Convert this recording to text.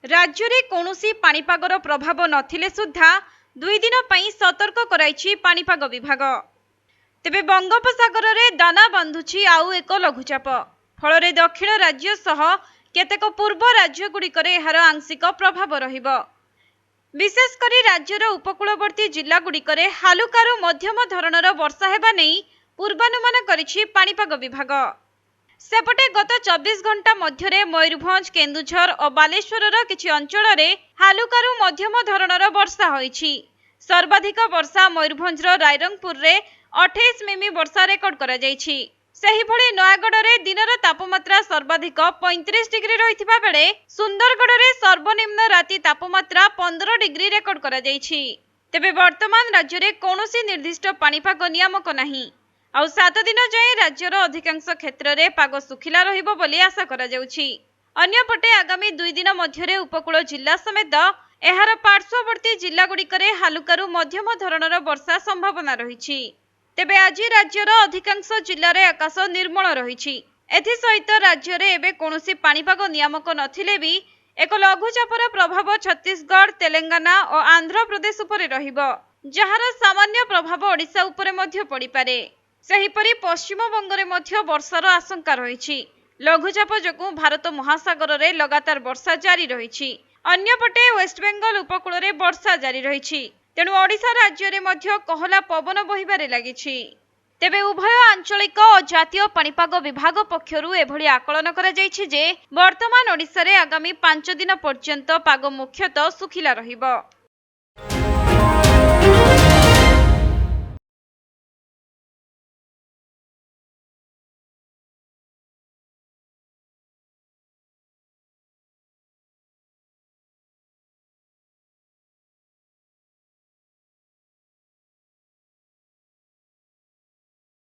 राज्य में कौनसी पाणीपागर प्रभाव नथिले सुद्धा 2 दिन पई सतर्क कराइछि पाणीपाग विभाग। तेबे बंगोपसागर में दाना बांधुछि आउ एक लघुचाप फल दक्षिण राज्य सह केतेक पूर्व राज्यगुड़िकर एहार आंशिक प्रभाव रहिब। विशेषकर राज्यर उपकूलवर्ती जिलागुड़िकर हालुकारु मध्यम धरणर वर्षा हेबा नेई पूर्वानुमान करिछि पाणीपाग विभाग। सेपटे गत 24 घंटा मध्य मयूरभंज, केन्दुझर और बालेश्वर किछि अंचल में हालुकारु मध्यम धरणर वर्षा होइछि। सर्वाधिक वर्षा मयूरभंजर रायरंगपुर रे 28 मिमी वर्षा रेकर्ड करा जाइछि। सेहिभଳି नयागढ़ में दिनर तापमात्रा सर्वाधिक 35 डिग्री रहिथिबा बेले सुंदरगढ़ में सर्वनिम्न राति तापमात्रा 15 डिग्री रेकर्ड करा जाइछि। तेबे वर्तमान राज्य में कौनसी निर्दिष्ट पाणीपाग नियामक नाही आउ 7 दिन जाए राज्यर अधिकांश क्षेत्र में पाग सुखिला रहिबो बोली आशा करा जाउछि। अन्यपटे आगामी 2 दिन मध्य उपकूल जिला समेत एहार पार्श्ववर्ती जिलागुड़िकर हालुकारु मध्यम धरणर वर्षा संभावना रहिछि। तेबे आज राज्यर अधिकांश जिले में आकाश निर्मल रहिछि। एथिसहित राज्य में एबे कौनसी पाणीपाग नियामक नथिले भी एक लघुचापर प्रभाव छत्तीसगढ़, तेलंगाना और आंध्र प्रदेश उपरे रहिबो, जहार सामान्य प्रभाव ओडिशा उपरे मध्य पड़ी पारे। सेहिपरि पश्चिम बंगरे मध्य वर्षार आशंका रहिछि। लघुचाप जोगु भारत महासागर में लगातार वर्षा जारी रहिछि। अन्यपटे वेस्टबेंगल उपकूल में वर्षा जारी रहिछि। तेणु ओडिशा राज्य में मध्य कहला पवन बहिबारे लागिछि। तेबे उभय आंचलिक और जातीय पाणीपाग विभाग पक्षरु एभली आकलन करा जाइछि जे वर्तमान ओडिशा रे आगामी 5 दिन पर्यंत पाग मुख्यतः सुखिला रहिबो।